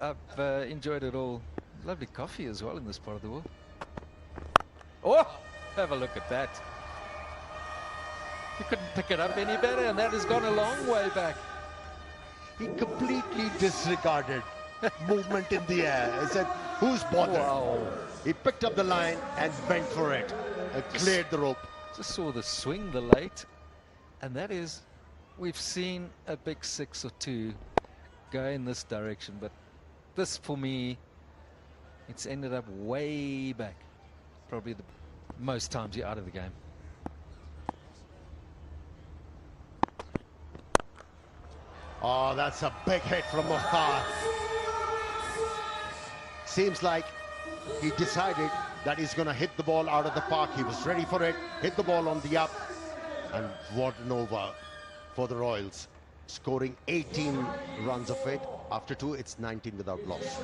I've enjoyed it all. Lovely coffee as well in this part of the world. Oh, have a look at that. You couldn't pick it up any better, and that has gone a long way back. He completely disregarded movement in the air. He said, who's bothered? Wow. He picked up the line and went for it and cleared the rope. Just saw the swing, the late, and that is, we've seen a big 6 or 2 go in this direction, but this, for me, it's ended up way back. Probably the most times you're out of the game. Oh, that's a big hit from Mukhtar. Seems like he decided that he's going to hit the ball out of the park. He was ready for it, hit the ball on the up, and what an over for the Royals. Scoring 18 runs of it. After 2, it's 19 without loss.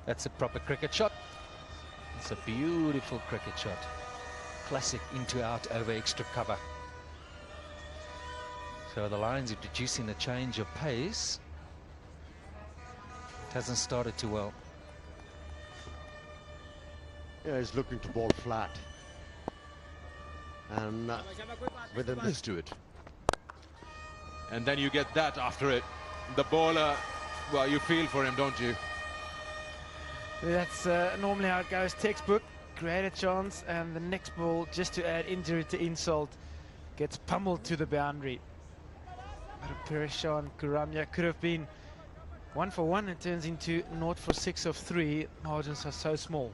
That's a proper cricket shot. It's a beautiful cricket shot. Classic into out over extra cover. So the Lions are deducing a change of pace. It hasn't started too well. Yeah, he's looking to bowl flat. And with a miss to it. And then you get that after it. The bowler, well, you feel for him, don't you? That's normally how it goes. Textbook, create a chance, and the next ball, just to add injury to insult, gets pummeled to the boundary. But Perishan Kuramya could have been 1 for 1. It turns into 0 for 6 of 3. Margins are so small.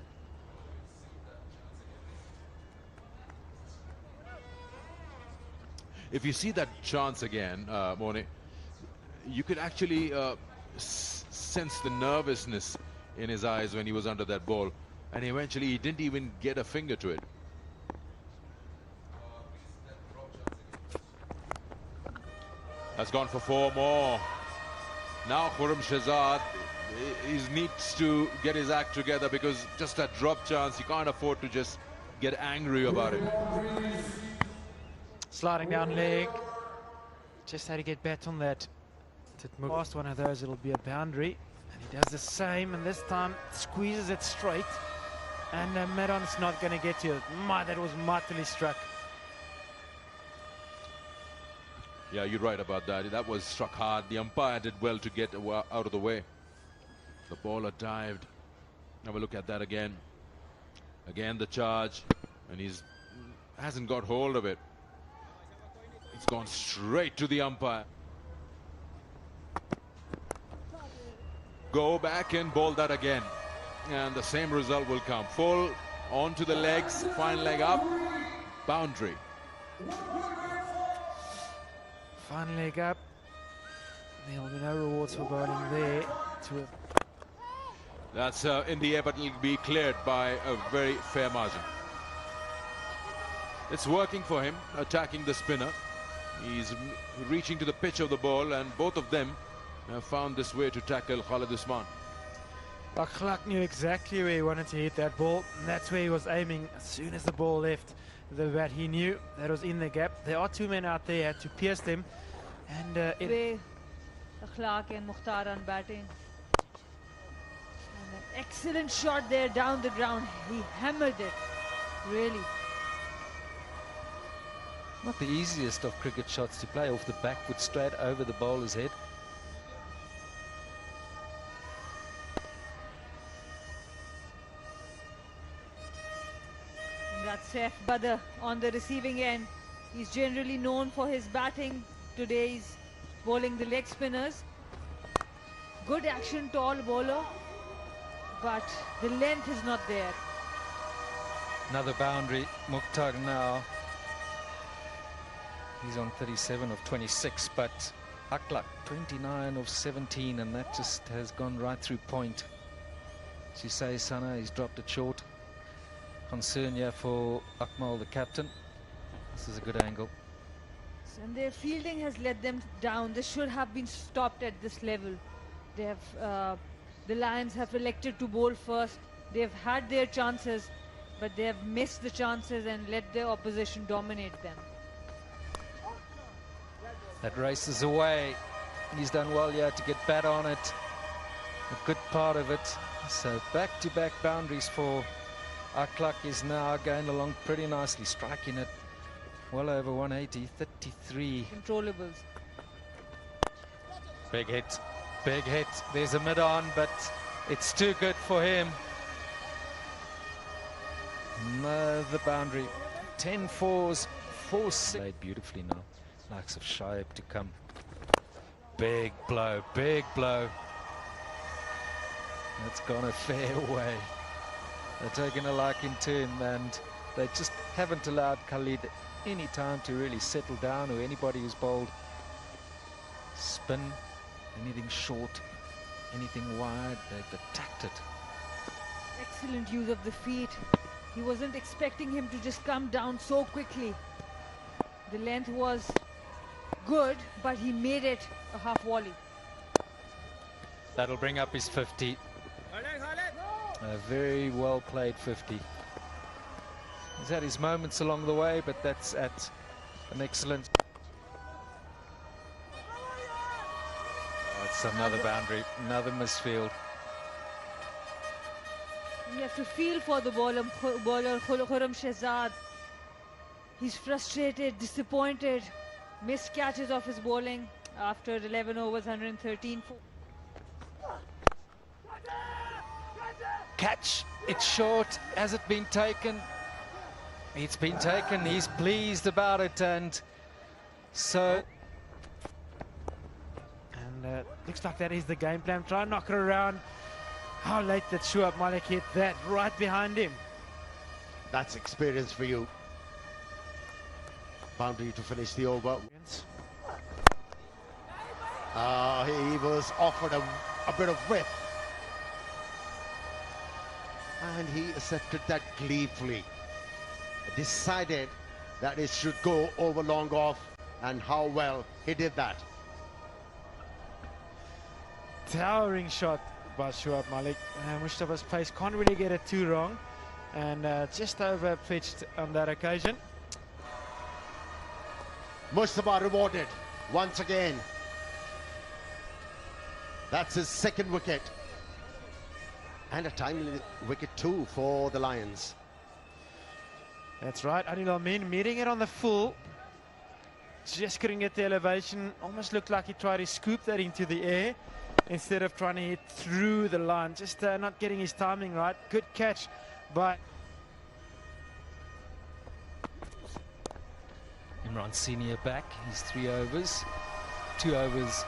If you see that chance again, Mone, you could actually sense the nervousness in his eyes when he was under that ball, and eventually he didn't even get a finger to it. Has gone for 4 more. Now Khurram Shahzad, he needs to get his act together, because just that drop chance, you can't afford to just get angry about it. Sliding down leg. Just had to get bat on that. Last one of those, it'll be a boundary. And he does the same, and this time squeezes it straight. And Madon's not going to get to it. That was mightily struck. Yeah, you're right about that. That was struck hard. The umpire did well to get out of the way. The bowler dived. Have a look at that again. Again the charge, and hasn't got hold of it. It's gone straight to the umpire. Go back and bowl that again, and the same result will come. Full onto the legs, fine leg up, boundary. Fine leg up. There'll be no rewards for bowling there. That's in the air, but it'll be cleared by a very fair margin. It's working for him, attacking the spinner. He's reaching to the pitch of the ball, and both of them have found this way to tackle Khalid Usman. Akhlaq knew exactly where he wanted to hit that ball, and that's where he was aiming. As soon as the ball left the bat, he knew that was in the gap. There are 2 men out there to pierce them, and Akhlaq and Mukhtar on batting. And an excellent shot there down the ground. He hammered it, really. Not the easiest of cricket shots to play off the back foot straight over the bowler's head. And that's Saif Badr on the receiving end. He's generally known for his batting. Today he's bowling the leg spinners. Good action, tall bowler, but the length is not there. Another boundary. Mukhtar now. He's on 37 of 26, but Akhlaq 29 of 17, and that just has gone right through point. As you say, Sana, he's dropped it short. Concern here for Akmal, the captain. This is a good angle. And their fielding has let them down. This should have been stopped at this level. They have, the Lions have elected to bowl first. They've had their chances, but they have missed the chances and let their opposition dominate them. That races away. He's done well here to get bat on it. A good part of it. So back-to-back boundaries for our clock is now going along pretty nicely, striking it well over 180, 33. Controllables. Big hit, big hit. There's a mid-on, but it's too good for him. Another boundary. 10 fours, 4-6. Played beautifully now. Likes of Shaib to come. Big blow, big blow. That's gone a fair way. They're taking a liking to him, and they just haven't allowed Khalid any time to really settle down, or anybody who's bowled spin, anything short, anything wide. They've attacked it. Excellent use of the feet. He wasn't expecting him to just come down so quickly. The length was good, but he made it a half volley. That'll bring up his 50. A very well played 50. He's had his moments along the way, but that's at an excellent. That's another boundary, another misfield. You have to feel for the bowler Khurram Shehzad. He's frustrated, disappointed, missed catches of his bowling after 11 overs, 113. Catch, it's short. Has it been taken? It's been taken. He's pleased about it, and so. And looks like that is the game plan. Try and knock it around. How late did Shoaib Malik hit that? Right behind him. That's experience for you. Boundary to finish the over. He was offered a bit of width, and he accepted that gleefully. Decided that it should go over long off, and how well he did that. Towering shot by Shoaib Malik. Mustafa's pace can't really get it too wrong, and just over pitched on that occasion. Mustafa rewarded once again. That's his second wicket, and a timely wicket too for the Lions. That's right, Anil Amin meeting it on the full. Just couldn't get the elevation. Almost looked like he tried to scoop that into the air instead of trying to hit through the line. Just not getting his timing right. Good catch by Imran Senior back. He's 3 overs. 2 overs.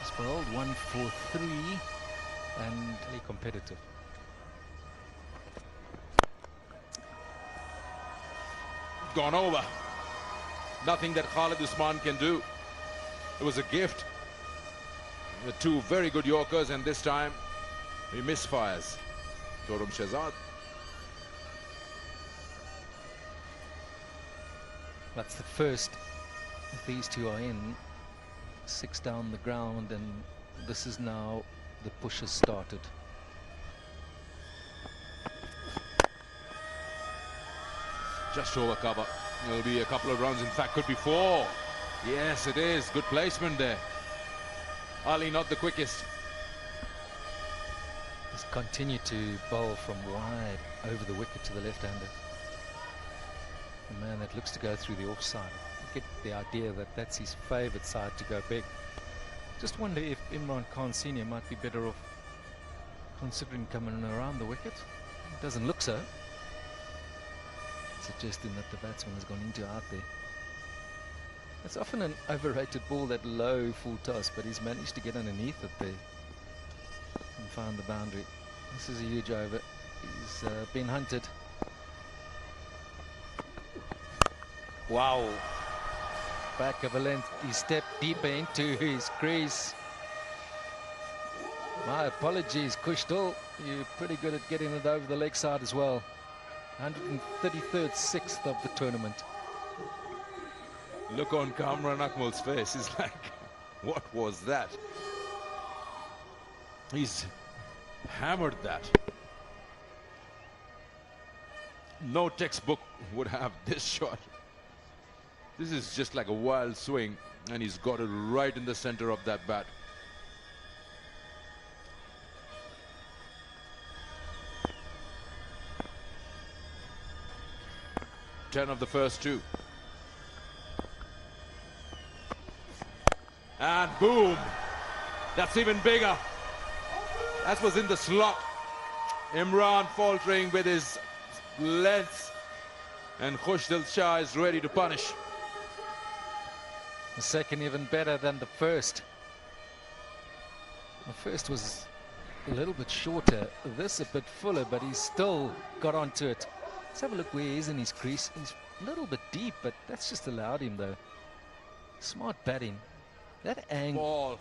He's bowled 1 for 3 and really competitive. Gone over. Nothing that Khalid Usman can do. It was a gift. The 2 very good Yorkers, and this time he misfires. Khurram Shehzad. That's the first. These 2 are in. 6 down the ground, and this is now the push has started. Just over cover. It'll be a couple of runs. In fact, could be 4. Yes, it is. Good placement there. Ali not the quickest. He's continued to bowl from wide over the wicket to the left-hander. A man that looks to go through the offside. I get the idea that that's his favourite side to go big. Just wonder if Imran Khan Senior might be better off considering coming around the wicket. It doesn't look so. Suggesting that the batsman has gone into out there. It's often an overrated ball, that low full toss, but he's managed to get underneath it there and found the boundary. This is a huge over. He's been hunted. Wow. Back of a length. He stepped deeper into his crease. My apologies, Kushtal. You're pretty good at getting it over the leg side as well. 133rd, 6th of the tournament. Look on Kamran Akmal's face. He's like, what was that? He's hammered that. No textbook would have this shot. This is just like a wild swing. And he's got it right in the center of that bat. Ten of the first two. And boom! That's even bigger. That was in the slot. Imran faltering with his length. And Khushdil Shah is ready to punish. The second even better than the first. The first was a little bit shorter, this a bit fuller, but he's still got onto it. Let's have a look where he is in his crease. He's a little bit deep, but that's just allowed him though. Smart batting. That angle. Ball.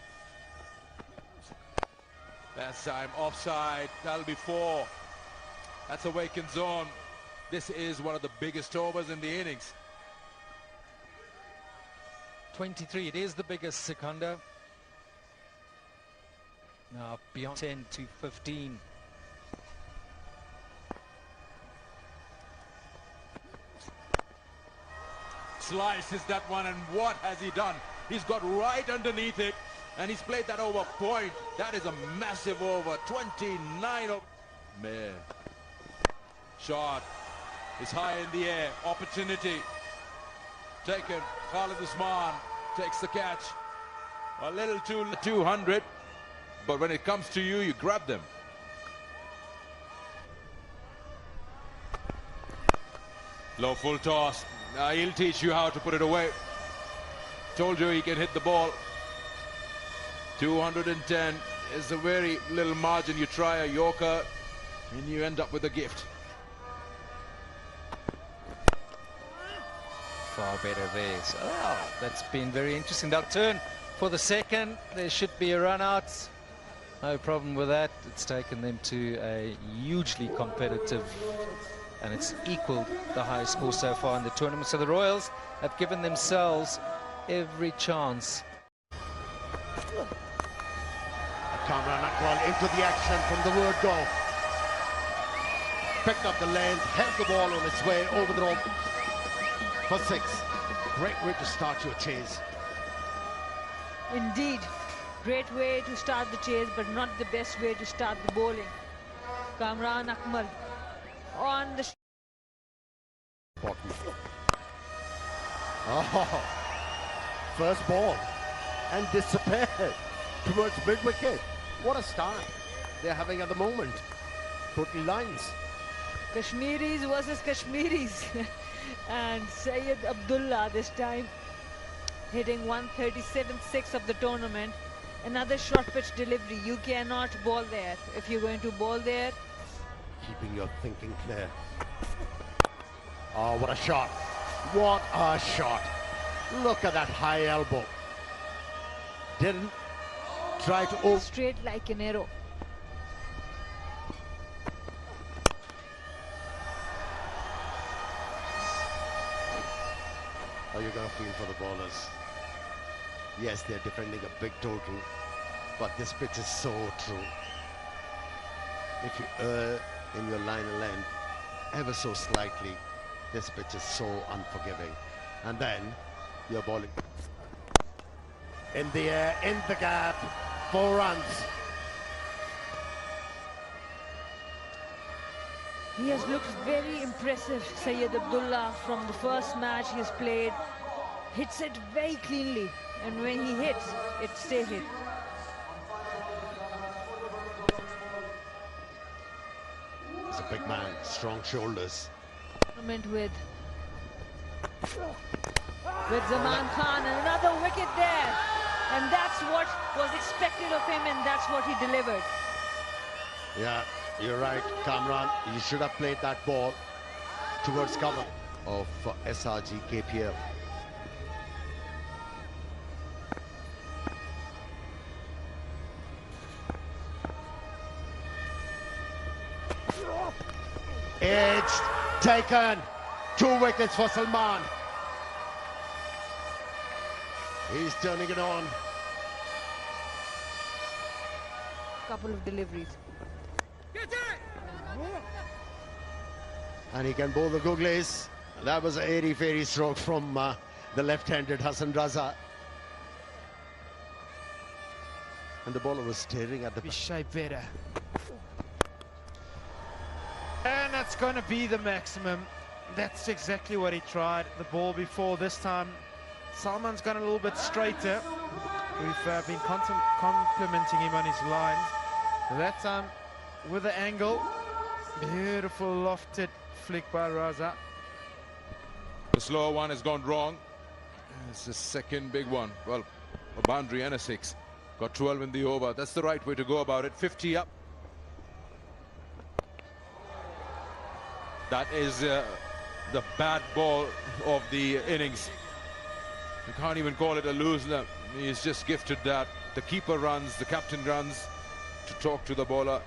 That time offside. That'll be 4. That's a vacant zone. This is one of the biggest overs in the innings. 23, it is the biggest, Secunda. Now beyond 10 to 15. Slices that one, and what has he done? He's got right underneath it, and he's played that over point. That is a massive over. 29 of Mayor. Shot is high in the air. Opportunity taken. Khalid Usman takes the catch. A little too 200, but when it comes to you, you grab them. Low full toss. He'll teach you how to put it away. Told you he can hit the ball. 210 is a very little margin. You try a Yorker and you end up with a gift. Far better there. So, that's been very interesting. They'll turn for the second. There should be a run out. No problem with that. It's taken them to a hugely competitive, and it's equaled the highest score so far in the tournament. So the Royals have given themselves every chance. Kamran Akwal into the action from the word go. Picked up the length, held the ball on its way over the rope for 6. Great way to start your chase. Indeed, great way to start the chase, but not the best way to start the bowling. Kamran Akmal on the First ball and disappeared towards mid-wicket. What a start they're having at the moment. Kotli lines. Kashmiris versus Kashmiris. And Syed Abdullah this time hitting 137th 6 of the tournament. Another short pitch delivery. You cannot bowl there. If you're going to bowl there, Keeping your thinking clear. Oh, what a shot. What a shot. Look at that high elbow. Didn't try to... straight like an arrow. How you're going to feel for the bowlers. Yes, they're defending a big total, but this pitch is so true. If you err in your line of length ever so slightly, this pitch is so unforgiving. And then you're bowling in the air, in the gap, 4 runs. He has looked very impressive, Syed Abdullah, from the first match he has played. Hits it very cleanly, and when he hits, it stays hit. He's a big man, strong shoulders. With Zaman Khan, and another wicket there. And that's what was expected of him, and that's what he delivered. Yeah, you're right, Kamran. You should have played that ball towards cover of SRG KPL. Edged, taken, 2 wickets for Salman. He's turning it on. Couple of deliveries. And he can bowl the googlies. That was an airy-fairy stroke from the left-handed Hassan Raza. And the bowler was staring at the Be shape better. And that's going to be the maximum. That's exactly what he tried the ball before. This time, Salman's gone a little bit straighter. We've been complimenting him on his lines. That time, with the angle, beautiful lofted flick by Raza. The slower one has gone wrong. It's the second big one. Well, a boundary and a 6. Got 12 in the over. That's the right way to go about it. 50 up. That is the bad ball of the innings. You can't even call it a loser. He's just gifted that. The keeper runs, the captain runs to talk to the bowler.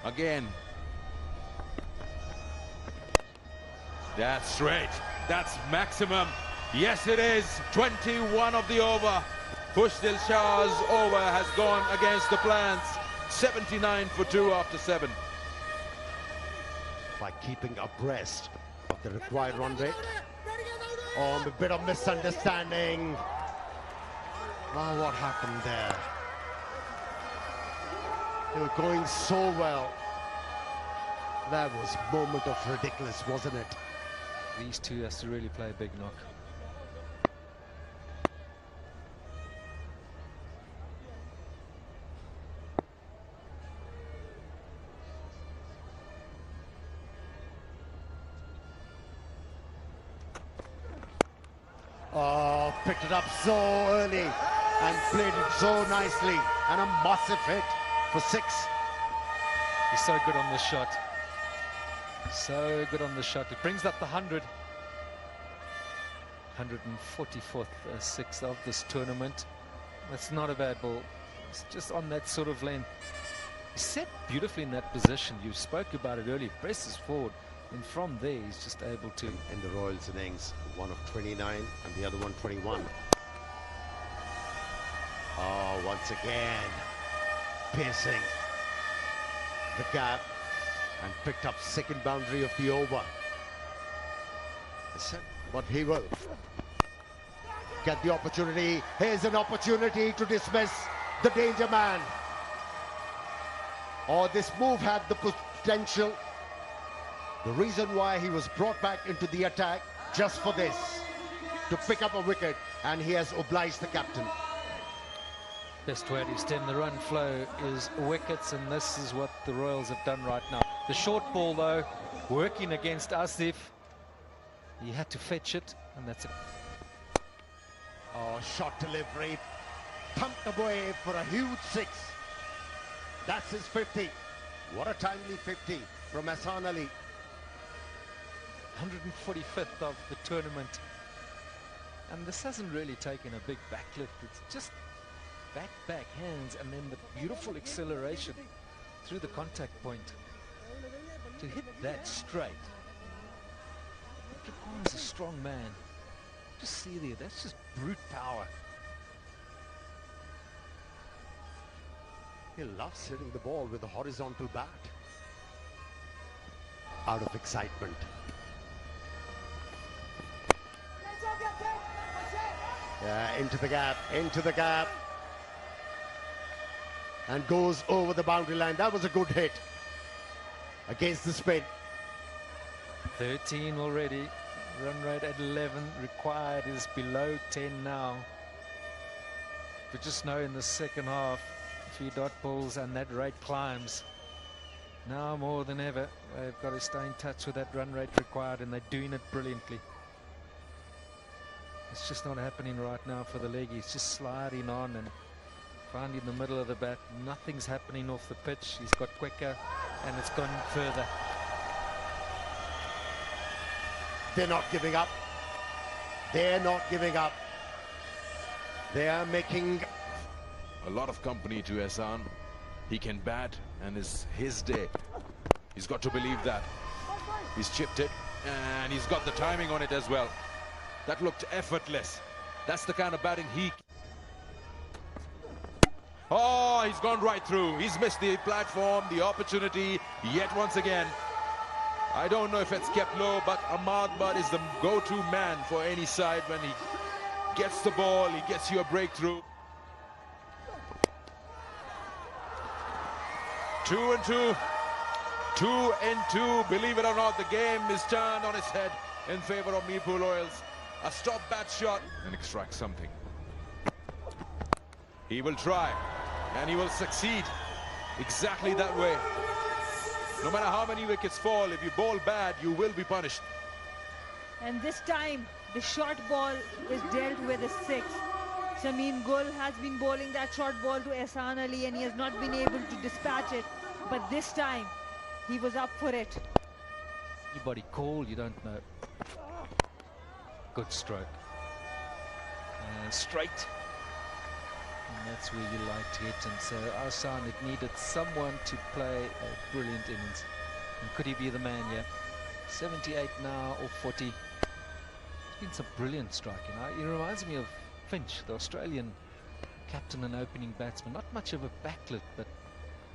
Again. That's straight. That's maximum. Yes, it is. 21 of the over. Pushdil Shah's over has gone against the plans. 79 for 2 after 7. by keeping abreast of the required run rate. Oh, a bit of misunderstanding. Oh, what happened there? They were going so well. That was a moment of ridiculous, wasn't it? These two has to really play a big knock. Oh, picked it up so early and played it so nicely. And a massive hit for 6. He's so good on the shot. So good on the shot. It brings up the 100. 144th 6th of this tournament. That's not a bad ball. It's just on that sort of length. He's set beautifully in that position. You spoke about it earlier. Presses forward. And from there, he's just able to. In the Royals innings, one of 29 and the other one 21. Oh, once again, piercing the gap and picked up second boundary of the over. But he will get the opportunity. Here's an opportunity to dismiss the danger man. Oh, this move had the potential. The reason why he was brought back into the attack just for this, to pick up a wicket, and he has obliged the captain. Best way to extend the run flow is wickets, and this is what the Royals have done right now. The short ball, though, working against Asif. He had to fetch it, and that's it. Oh, shot delivery, pumped away for a huge 6. That's his 50. What a timely 50 from Hassan Ali. 145th of the tournament. And this hasn't really taken a big backlift. It's just back hands, and then the beautiful acceleration through the contact point. To hit that straight. Japan's a strong man. Just see there, that's just brute power. He loves hitting the ball with a horizontal bat. Out of excitement. Yeah, into the gap. And goes over the boundary line. That was a good hit against the spin. 13 already. Run rate at 11. Required is below 10 now. But just know in the second half, a few dot balls and that rate climbs. Now more than ever, they've got to stay in touch with that run rate required, and they're doing it brilliantly. It's just not happening right now for the leg. He's just sliding on and finding the middle of the bat. Nothing's happening off the pitch. He's got quicker and it's gone further. They're not giving up. They're not giving up. They are making A lot of company to Hassan. He can bat, and it's his day. He's got to believe that. He's chipped it, and he's got the timing on it as well. That looked effortless. That's the kind of batting he... Oh, he's gone right through. He's missed the platform, the opportunity, yet once again. I don't know if it's kept low, but Ahmad Bud is the go-to man for any side. When he gets the ball, he gets you a breakthrough. 2 and 2. 2 and 2. Believe it or not, the game is turned on its head in favor of Mirpur Royals. A stop bat shot and extract something. He will try and he will succeed exactly that way. No matter how many wickets fall, if you bowl bad, you will be punished. And this time, the short ball is dealt with a 6. Samin Gul has been bowling that short ball to Ehsan Ali and he has not been able to dispatch it. But this time, he was up for it. Anybody call, you don't know. Good stroke. And straight. And that's where you like to hit him. So Ehsan, it needed someone to play a brilliant innings. And could he be the man? Yeah. 78 now or 40. It's been some brilliant striking. He reminds me of Finch, the Australian captain and opening batsman. Not much of a backlit, but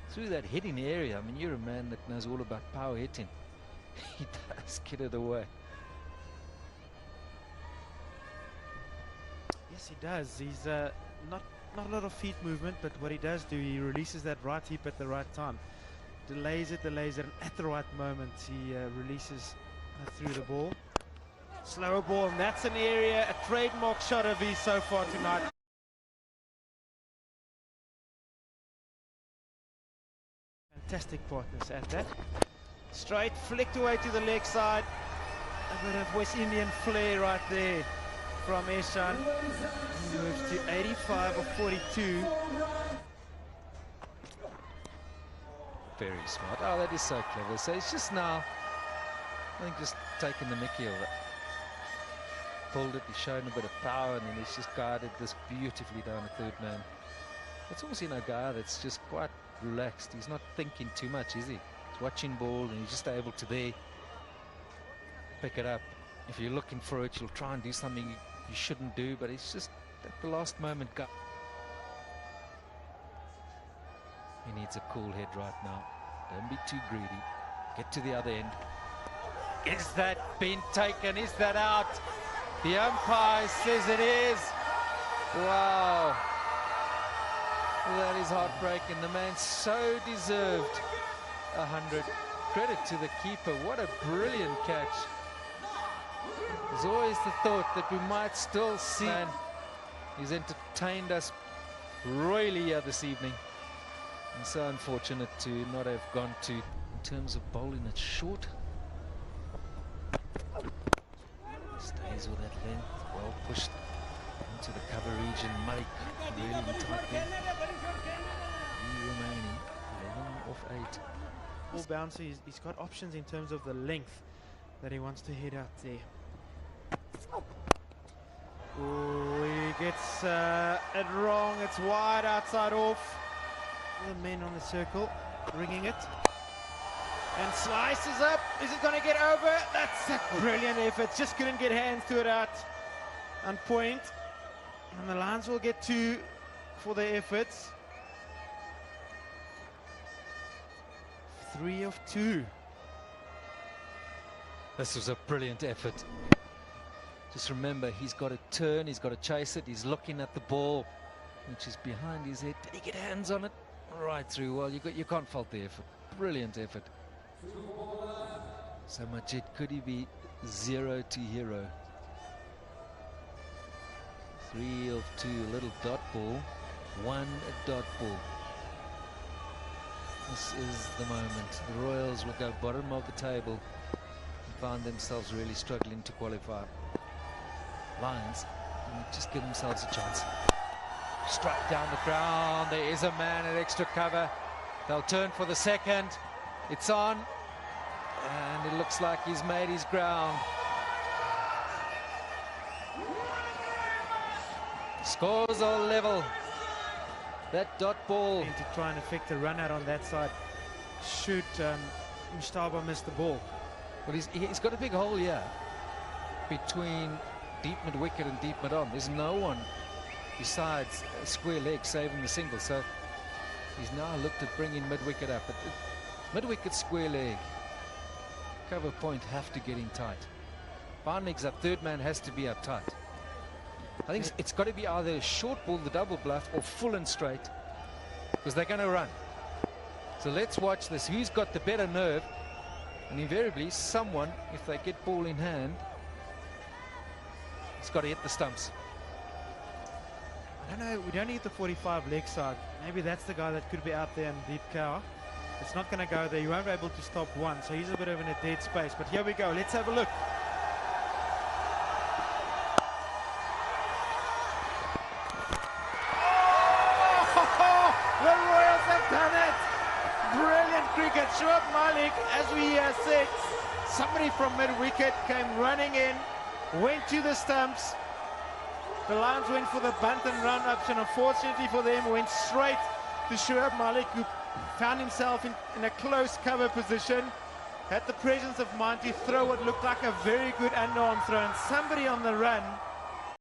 through that hitting area, I mean, you're a man that knows all about power hitting. He does get it away. Yes, he does. He's not a lot of feet movement, but what he does do, he releases that right hip at the right time. Delays it, and at the right moment, he releases through the ball. Slower ball, and that's an area, a trademark shot of his so far tonight. Fantastic partners at that. Straight, flicked away to the leg side. A bit of West Indian flair right there from Ehsan. He moves to 85 of 42. Very smart. Oh, that is so clever. So it's just now, I think, just taking the mickey of it. Pulled it, he's shown a bit of power, and then he's just guided this beautifully down a third man. It's almost, a guy that's just quite relaxed. He's not thinking too much, is he? He's watching ball, and he's just able to there pick it up. If you're looking for it, you'll try and do something you shouldn't do, but it's just at the last moment. He needs a cool head right now. Don't be too greedy. Get to the other end. Is that been taken? Is that out? The umpire says it is. Wow. That is heartbreaking. The man so deserved 100. Credit to the keeper. What a brilliant catch. There's always the thought that we might still see. Man, he's entertained us royally here this evening. And so unfortunate to not have gone to, in terms of bowling it short. Stays with that length, well pushed into the cover region. Malik really tight there. He remaining 11 off 8. Ball bouncer, he's got options in terms of the length that he wants to hit out there. Oh, he gets it wrong. It's wide outside off. The men on the circle ringing it. And slices up. Is it going to get over? That's a brilliant effort. Just couldn't get hands to it out on point. And the Lions will get 2 for their efforts. 3 of 2. This was a brilliant effort. Just remember, he's got to turn, he's got to chase it. He's looking at the ball, which is behind his head. Did he get hands on it? Right through. Well, you can't fault the effort. Brilliant effort. So Majid, could he be 0 to hero? 3 of 2, a little dot ball, 1 dot ball. This is the moment. The Royals will go bottom of the table and find themselves really struggling to qualify. Lions just give themselves a chance. Strike down the ground. There is a man at extra cover. They'll turn for the second. It's on. And it looks like he's made his ground. Scores are level. That dot ball. And to try and affect a run out on that side. Should Mushtaba miss the ball? Well, he's got a big hole here between deep mid wicket and deep mid on. There's no one besides a square leg saving the single. So he's now looked at bringing mid wicket up. But mid wicket, square leg, cover point have to get in tight. Barn legs up, third man has to be up tight. I think it's got to be either short ball, the double bluff, or full and straight, because they're going to run. So let's watch this. Who's got the better nerve? And invariably, someone, if they get ball in hand, it's got to hit the stumps. I don't know, we don't need the 45 leg side. Maybe that's the guy that could be out there in deep cover. It's not going to go there. You won't be able to stop one, so he's a bit of in a dead space. But here we go. Let's have a look. Oh, the Royals have done it. Brilliant cricket. Shoaib Malik, as we said, somebody from mid-wicket came running in, went to the stumps. The Lions went for the bunt and run option. Unfortunately for them, went straight to Shoaib Malik, who found himself in a close cover position. Had the presence of mind to throw what looked like a very good underarm throw, and somebody on the run